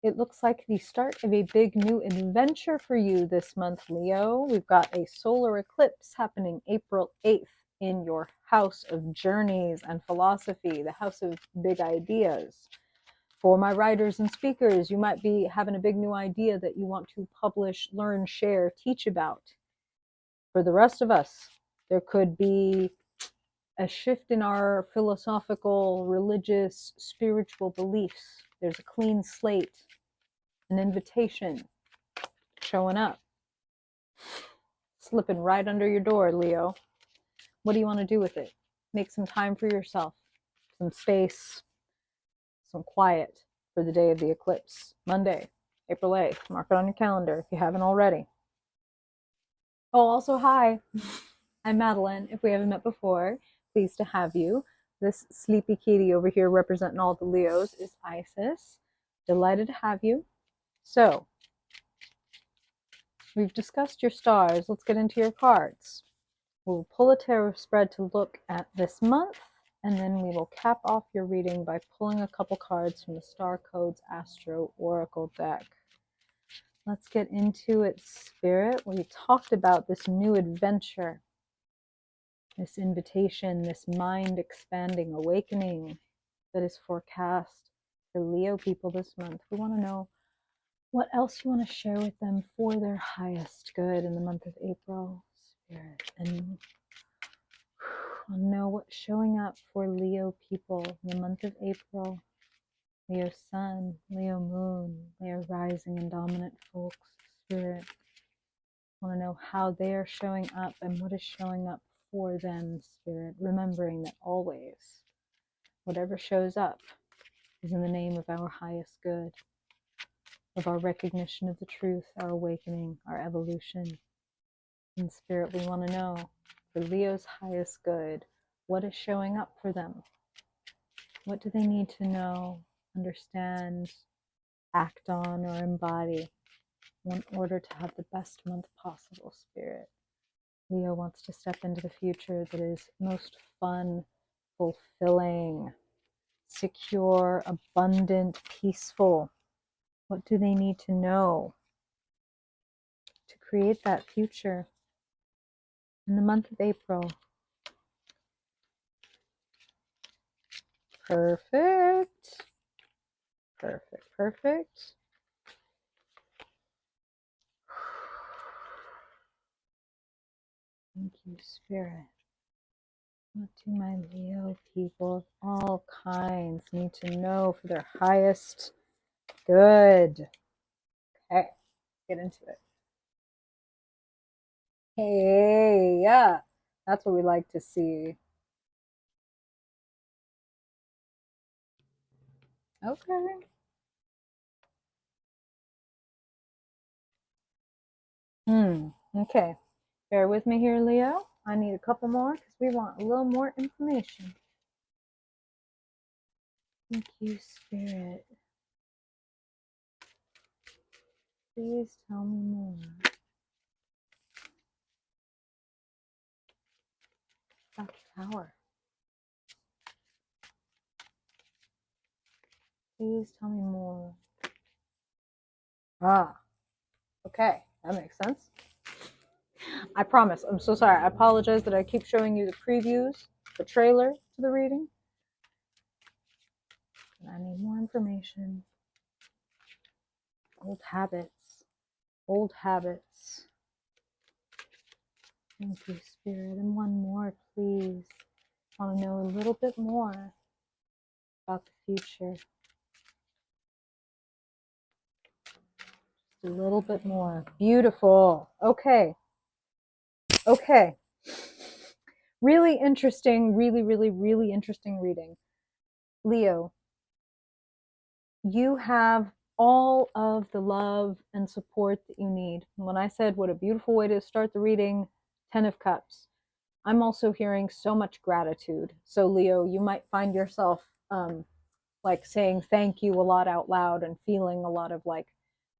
It looks like the start of a big new adventure for you this month, Leo. We've got a solar eclipse happening April 8th in your house of journeys and philosophy, the house of big ideas. For my writers and speakers, you might be having a big new idea that you want to publish, learn, share, teach about. For the rest of us, there could be a shift in our philosophical, religious, spiritual beliefs. There's a clean slate, an invitation showing up, slipping right under your door, Leo. What do you want to do with it? Make some time for yourself, some space, some quiet for the day of the eclipse, Monday, April 8th. Mark it on your calendar if you haven't already. Oh, also, hi. I'm Madeline. If we haven't met before, pleased to have you. This sleepy kitty over here representing all the Leos is Isis. Delighted to have you. So, we've discussed your stars. Let's get into your cards. We'll pull a tarot spread to look at this month, and then we will cap off your reading by pulling a couple cards from the Star Codes Astro Oracle deck. Let's get into it, Spirit. We talked about this new adventure, this invitation, this mind-expanding awakening that is forecast for Leo people this month. We want to know what else you want to share with them for their highest good in the month of April, Spirit. And I know what's showing up for Leo people in the month of April. Leo Sun, Leo Moon, Leo Rising and Dominant folks, Spirit. I want to know how they are showing up and what is showing up for them, Spirit. Remembering that always, whatever shows up is in the name of our highest good, of our recognition of the truth, our awakening, our evolution. In Spirit, we want to know, for Leo's highest good, what is showing up for them? What do they need to know, understand, act on, or embody in order to have the best month possible, Spirit? Leo wants to step into the future that is most fun, fulfilling, secure, abundant, peaceful. What do they need to know to create that future in the month of April? Perfect. Perfect, perfect. Thank you, Spirit. What do my Leo people of all kinds need to know for their highest good? Okay, get into it. Hey, yeah, that's what we like to see. Okay. Okay. Bear with me here, Leo. I need a couple more because we want a little more information. Thank you, Spirit. Please tell me more. About the Tower. Please tell me more. Ah, okay. That makes sense. I promise. I'm so sorry. I apologize that I keep showing you the previews, the trailer to the reading. And I need more information. Old habits. Old habits. Thank you, Spirit. And one more, please. I want to know a little bit more about the future. Just a little bit more. Beautiful. Okay. Okay. Really interesting, really interesting reading. Leo, you have all of the love and support that you need. When I said what a beautiful way to start the reading, 10 of Cups, I'm also hearing so much gratitude. So Leo, you might find yourself like saying thank you a lot out loud and feeling a lot of like,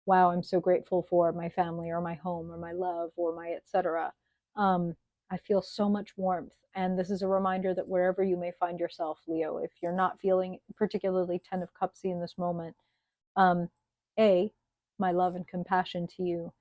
wow, I'm so grateful for my family or my home or my love or my etc. I feel so much warmth. And this is a reminder that wherever you may find yourself, Leo, if you're not feeling particularly 10 of Cupsy in this moment, um, A, my love and compassion to you,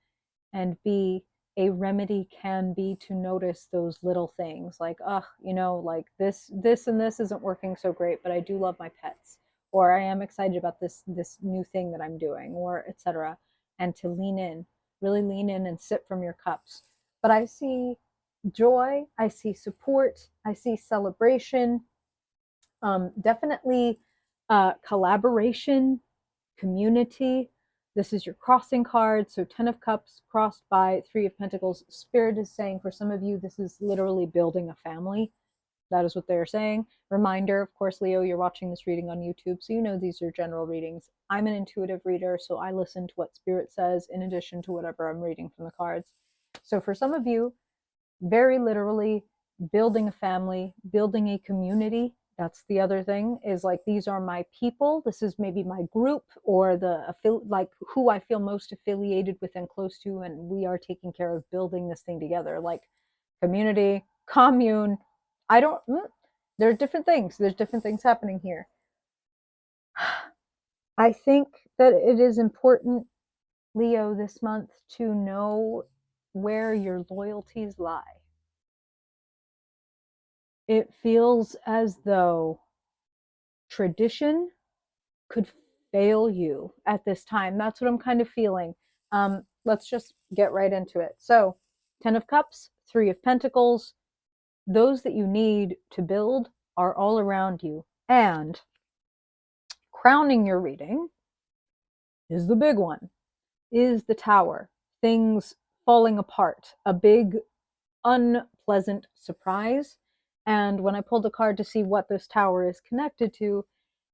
and B, a remedy can be to notice those little things like, like this and this isn't working so great, but I do love my pets, or I am excited about this new thing that I'm doing, or etc. And to lean in, really lean in and sip from your cups. But I see joy, I see support, I see celebration, definitely collaboration, community. This is your crossing card. So 10 of Cups crossed by 3 of Pentacles. Spirit is saying for some of you, this is literally building a family. That is what they're saying. Reminder, of course, Leo, you're watching this reading on YouTube, so you know these are general readings. I'm an intuitive reader, so I listen to what Spirit says in addition to whatever I'm reading from the cards. So for some of you, very literally building a family, building a community. That's the other thing, is like, these are my people. This is maybe my group, or like who I feel most affiliated with and close to, and we are taking care of building this thing together. Like community, commune. There are different things. There's different things happening here. I think that it is important, Leo, this month to know where your loyalties lie. It feels as though tradition could fail you at this time. That's what I'm kind of feeling. Let's just get right into it. So, 10 of Cups, 3 of Pentacles, those that you need to build are all around you. And crowning your reading is the big one, is the Tower. Things falling apart, a big unpleasant surprise. And when I pulled the card to see what this tower is connected to,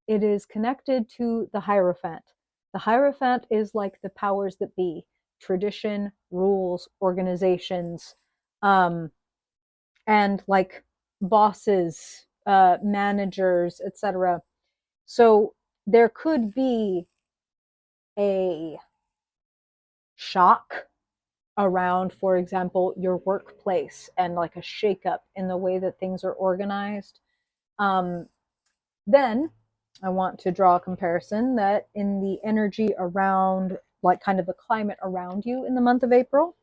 it is connected to the Hierophant. The Hierophant is like the powers that be, tradition, rules, organizations, and like bosses, managers, etc. So there could be a shock around, for example, your workplace, and like a shakeup in the way that things are organized. Then I want to draw a comparison that in the energy around, like kind of the climate around you in the month of April,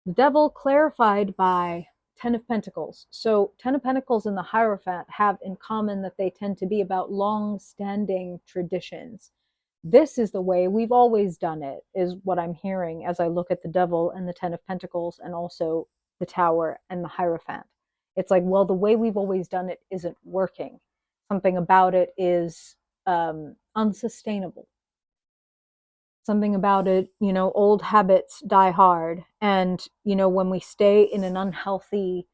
the devil clarified by 10 of Pentacles. So 10 of Pentacles and the Hierophant have in common that they tend to be about long-standing traditions. This is the way we've always done it, is what I'm hearing as I look at the devil and the 10 of Pentacles and also the Tower and the Hierophant. It's like, well, the way we've always done it isn't working. Something about it is unsustainable. Something about it, old habits die hard. And, when we stay in an unhealthy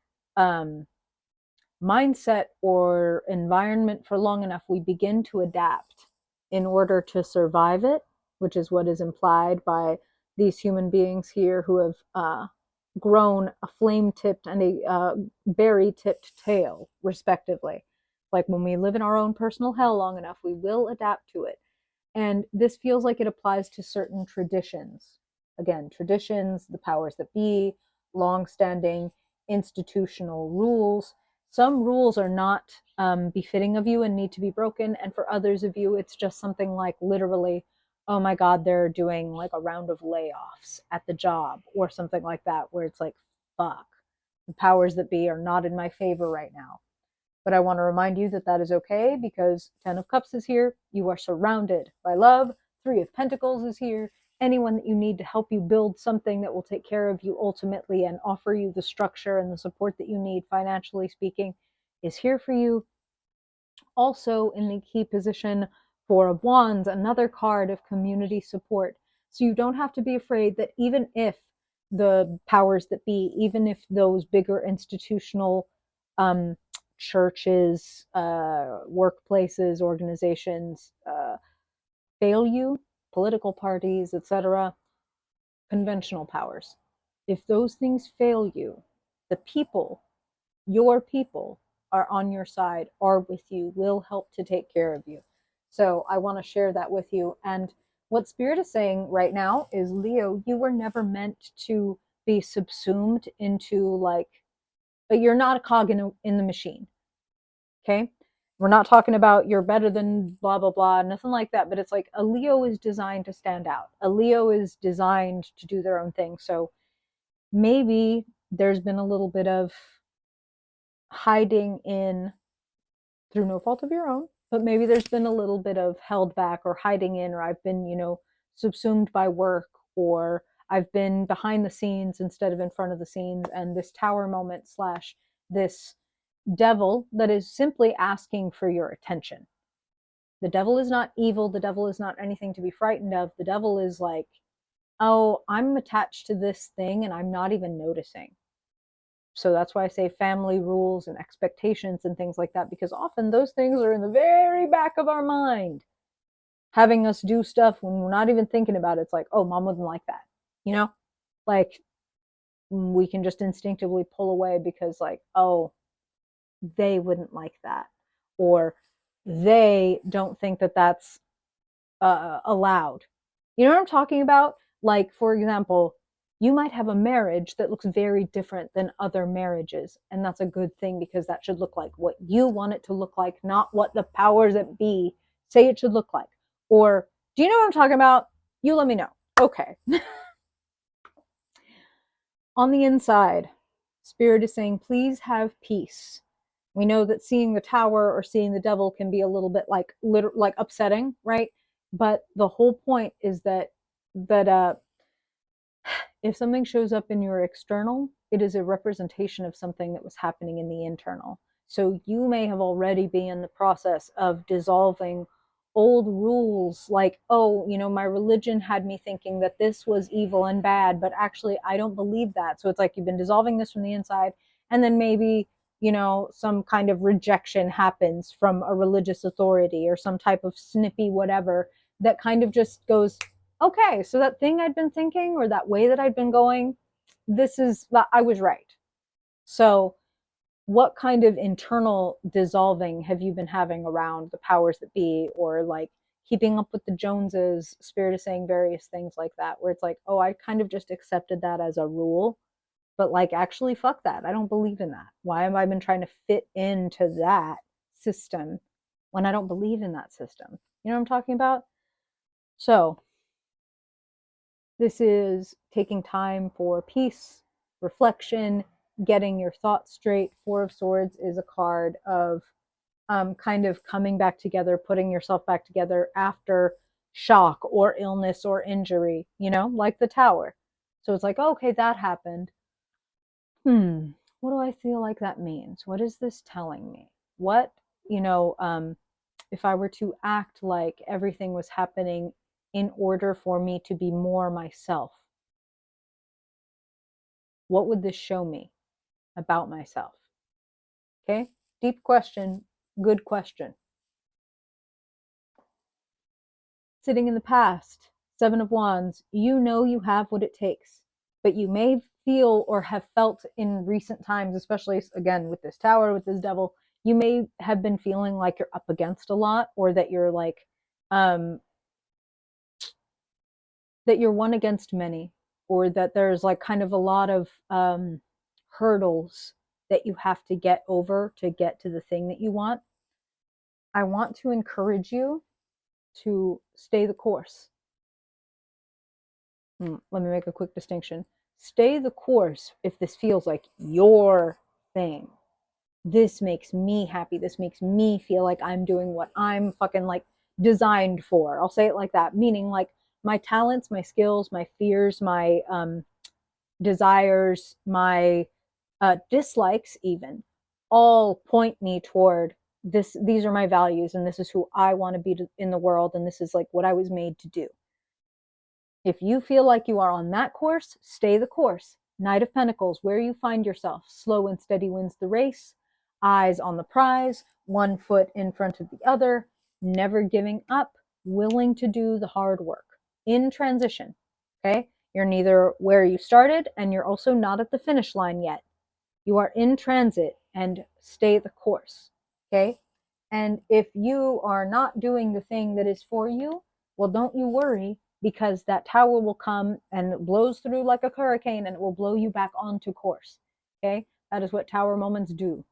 mindset or environment for long enough, we begin to adapt in order to survive it, which is what is implied by these human beings here who have grown a flame-tipped and a berry-tipped tail, respectively. Like when we live in our own personal hell long enough, we will adapt to it. And this feels like it applies to certain traditions. Again, traditions, the powers that be, long-standing institutional rules. Some rules are not befitting of you and need to be broken. And for others of you, it's just something like literally, oh my God, they're doing like a round of layoffs at the job or something like that, where it's like, fuck, the powers that be are not in my favor right now. But I want to remind you that that is okay, because 10 of Cups is here. You are surrounded by love. 3 of Pentacles is here. Anyone that you need to help you build something that will take care of you ultimately and offer you the structure and the support that you need, financially speaking, is here for you. Also in the key position, 4 of Wands, another card of community support. So you don't have to be afraid that even if the powers that be, even if those bigger institutional churches, workplaces, organizations fail you, political parties, etc., conventional powers. If those things fail you, the people, your people, are on your side, are with you, will help to take care of you. So I want to share that with you. And what Spirit is saying right now is, Leo, you were never meant to be subsumed into, like, you're not a cog in the machine. Okay? We're not talking about you're better than blah, blah, blah, nothing like that. But it's like a Leo is designed to stand out. A Leo is designed to do their own thing. So maybe there's been a little bit of hiding in through no fault of your own, but maybe there's been a little bit of held back or hiding in, or I've been, subsumed by work, or I've been behind the scenes instead of in front of the scenes. And this tower moment slash this devil that is simply asking for your attention. The devil is not evil. The devil is not anything to be frightened of. The devil is like, oh, I'm attached to this thing and I'm not even noticing. So that's why I say family rules and expectations and things like that, because often those things are in the very back of our mind, having us do stuff when we're not even thinking about it. It's like, oh, mom wouldn't like that. Like we can just instinctively pull away because like, oh, they wouldn't like that. Or they don't think that that's allowed. You know what I'm talking about? Like, for example, you might have a marriage that looks very different than other marriages. And that's a good thing because that should look like what you want it to look like, not what the powers that be say it should look like. Or, do you know what I'm talking about? You let me know. Okay. On the inside, Spirit is saying, please have peace. We know that seeing the tower or seeing the devil can be a little bit like upsetting, right? But the whole point is that if something shows up in your external, it is a representation of something that was happening in the internal. So you may have already been in the process of dissolving old rules like, oh, my religion had me thinking that this was evil and bad, but actually I don't believe that. So it's like you've been dissolving this from the inside, and then maybe, some kind of rejection happens from a religious authority or some type of snippy whatever that kind of just goes, okay, so that thing I'd been thinking or that way that I'd been going, I was right. So what kind of internal dissolving have you been having around the powers that be, or like keeping up with the Joneses? Spirit is saying various things like that, where it's like, oh, I kind of just accepted that as a rule, but like, actually, fuck that. I don't believe in that. Why have I been trying to fit into that system when I don't believe in that system? You know what I'm talking about? So this is taking time for peace, reflection, getting your thoughts straight. Four of Swords is a card of kind of coming back together, putting yourself back together after shock or illness or injury, like the Tower. So it's like, oh, okay, that happened. What do I feel like that means? What is this telling me? What, if I were to act like everything was happening in order for me to be more myself, what would this show me about myself? Okay, deep question, good question. Sitting in the past, Seven of Wands, you know you have what it takes, but you may feel or have felt in recent times, especially again with this Tower, with this Devil, you may have been feeling like you're up against a lot, or that you're like, that you're one against many, or that there's like kind of a lot of hurdles that you have to get over to get to the thing that you want. I want to encourage you to stay the course. Let me make a quick distinction. Stay the course if this feels like your thing. This makes me happy. This makes me feel like I'm doing what I'm fucking like designed for. I'll say it like that, meaning like my talents, my skills, my fears, my desires, my dislikes, even all point me toward this. These are my values, and this is who I want to be in the world, and this is like what I was made to do. If you feel like you are on that course, stay the course. Knight of Pentacles, where you find yourself. Slow and steady wins the race. Eyes on the prize, one foot in front of the other, never giving up, willing to do the hard work. In transition, okay? You're neither where you started and you're also not at the finish line yet. You are in transit and stay the course, okay? And if you are not doing the thing that is for you, well, don't you worry, because that Tower will come and it blows through like a hurricane and it will blow you back onto course, okay? That is what Tower moments do.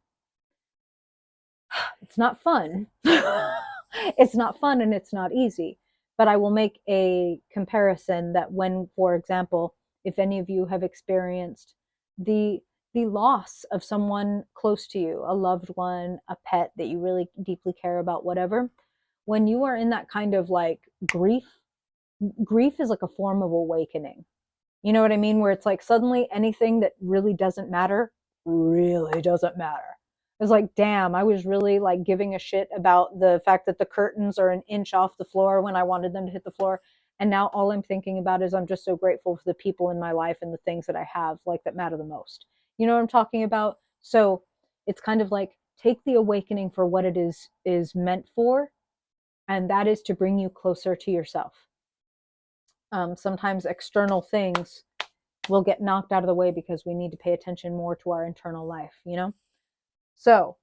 It's not fun. It's not fun and it's not easy. But I will make a comparison that when, for example, if any of you have experienced the loss of someone close to you, a loved one, a pet that you really deeply care about, whatever, when you are in that kind of like grief is like a form of awakening. You know what I mean? Where it's like suddenly anything that really doesn't matter really doesn't matter. It's like, damn, I was really like giving a shit about the fact that the curtains are an inch off the floor when I wanted them to hit the floor. And now all I'm thinking about is I'm just so grateful for the people in my life and the things that I have like that matter the most. You know what I'm talking about? So it's kind of like take the awakening for what it is meant for, and that is to bring you closer to yourself. Sometimes external things will get knocked out of the way because we need to pay attention more to our internal life, you know? So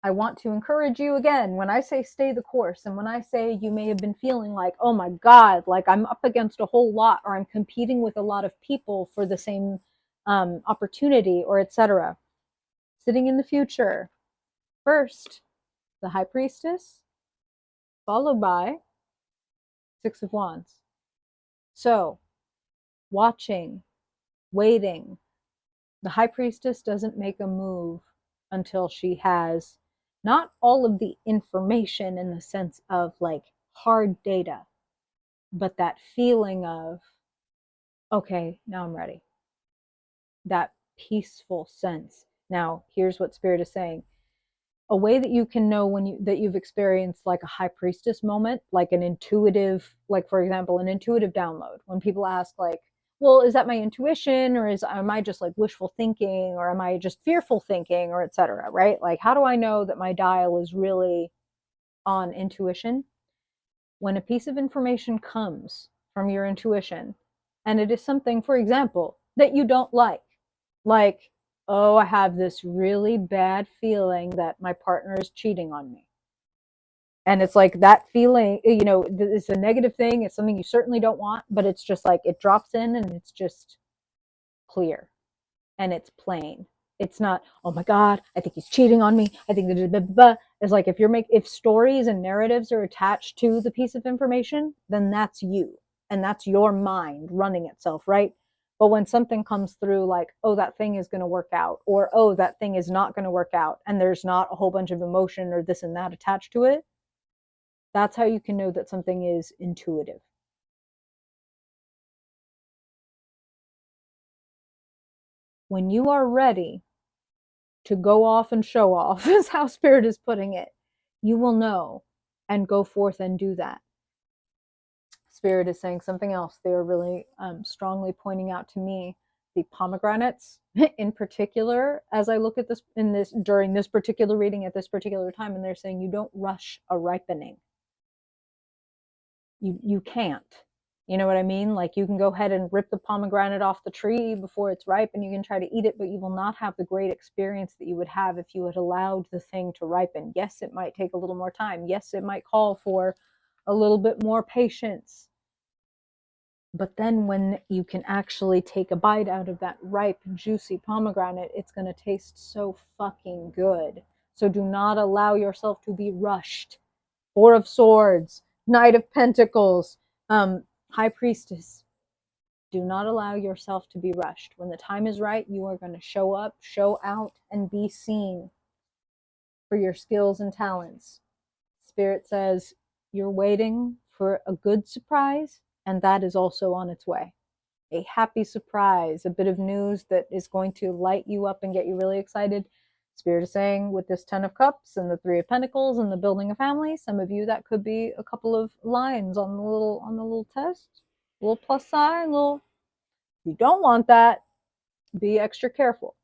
I want to encourage you again, when I say stay the course, and when I say you may have been feeling like, oh my God, like I'm up against a whole lot, or I'm competing with a lot of people for the same opportunity, or etc. Sitting in the future, first, the High Priestess, followed by Six of Wands. So, watching, waiting. The High Priestess doesn't make a move until she has not all of the information in the sense of like hard data, but that feeling of, okay, now I'm ready. That peaceful sense. Now, here's what Spirit is saying. A way that you can know when you've experienced like a High Priestess moment, like an intuitive, like for example, an intuitive download. When people ask like, well, is that my intuition, or am I just like wishful thinking, or am I just fearful thinking, or etc., right? Like, how do I know that my dial is really on intuition? When a piece of information comes from your intuition and it is something, for example, that you don't like, oh, I have this really bad feeling that my partner is cheating on me. And it's like that feeling, you know, it's a negative thing. It's something you certainly don't want, but it's just like it drops in and it's just clear and it's plain. It's not, oh my God, I think he's cheating on me. I think that it's like if stories and narratives are attached to the piece of information, then that's you and that's your mind running itself, right? But when something comes through like, oh, that thing is going to work out, or oh, that thing is not going to work out, and there's not a whole bunch of emotion or this and that attached to it, that's how you can know that something is intuitive. When you are ready to go off and show off, is how Spirit is putting it, you will know and go forth and do that. Spirit is saying something else. They are really strongly pointing out to me the pomegranates in particular as I look at this during this particular reading at this particular time, and they're saying you don't rush a ripening. You can't. You know what I mean? Like you can go ahead and rip the pomegranate off the tree before it's ripe and you can try to eat it, but you will not have the great experience that you would have if you had allowed the thing to ripen. Yes, it might take a little more time. Yes, it might call for a little bit more patience. But then when you can actually take a bite out of that ripe, juicy pomegranate, it's going to taste so fucking good. So do not allow yourself to be rushed. Four of Swords, Knight of Pentacles, High Priestess. Do not allow yourself to be rushed. When the time is right, you are going to show up, show out, and be seen for your skills and talents. Spirit says you're waiting for a good surprise, and that is also on its way. A happy surprise, a bit of news that is going to light you up and get you really excited. Spirit is saying with this 10 of Cups and the 3 of Pentacles and the building a family, some of you that could be a couple of lines on the little test, a little plus sign, little. If you don't want that, be extra careful.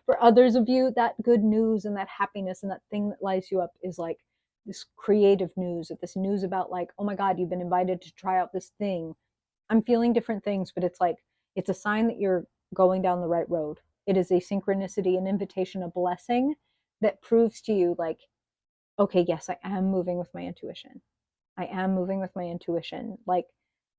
For others of you, that good news and that happiness and that thing that lights you up is like this creative news, this news about like, oh my God, you've been invited to try out this thing. I'm feeling different things, but it's like, it's a sign that you're going down the right road. It is a synchronicity, an invitation, a blessing that proves to you like, okay, yes, I am moving with my intuition. I am moving with my intuition. Like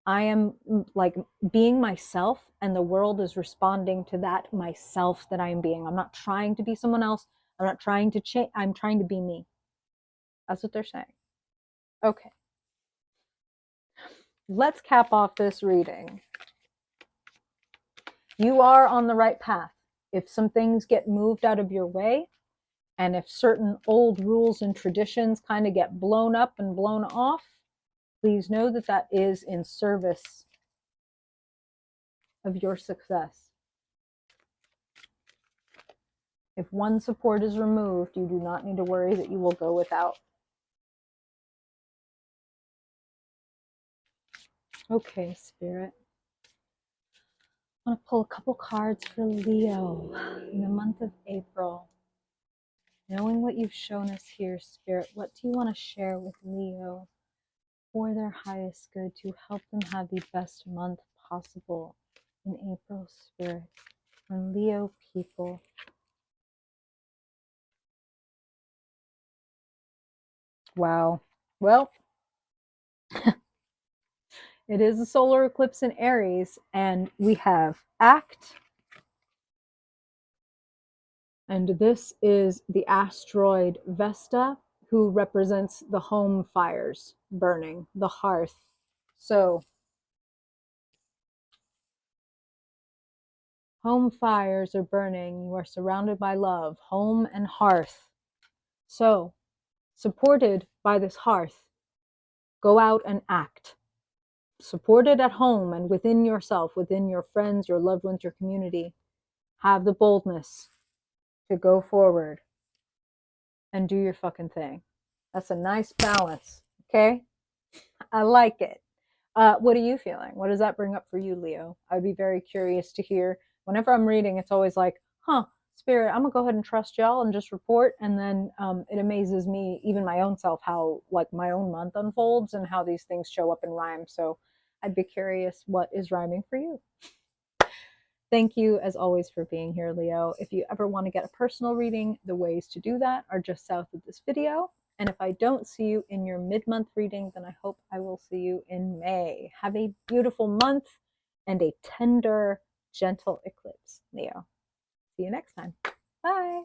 I am like being myself and the world is responding to that myself that I am being. I'm not trying to be someone else. I'm not trying to change. I'm trying to be me. That's what they're saying. Okay. Let's cap off this reading. You are on the right path. If some things get moved out of your way, and if certain old rules and traditions kind of get blown up and blown off, please know that that is in service of your success. If one support is removed, you do not need to worry that you will go without. Okay, Spirit. I'm going to pull a couple cards for Leo in the month of April. Knowing what you've shown us here, Spirit, what do you want to share with Leo for their highest good to help them have the best month possible in April, Spirit? And Leo people. Wow. Well, it is a solar eclipse in Aries, and we have Act. And this is the asteroid Vesta, who represents the home fires burning, the hearth. So, home fires are burning. You are surrounded by love, home and hearth. So, supported by this hearth, go out and act. Supported at home and within yourself, within your friends, your loved ones, your community. Have the boldness to go forward and do your fucking thing. That's a nice balance, okay? I like it. What are you feeling? What does that bring up for you, Leo? I'd be very curious to hear. Whenever I'm reading, it's always like, Spirit, I'm gonna go ahead and trust y'all and just report. And then it amazes me, even my own self, how like my own month unfolds and how these things show up in rhyme. So I'd be curious what is rhyming for you. Thank you, as always, for being here, Leo. If you ever want to get a personal reading, the ways to do that are just south of this video. And if I don't see you in your mid-month reading, then I hope I will see you in May. Have a beautiful month and a tender, gentle eclipse, Leo. See you next time. Bye.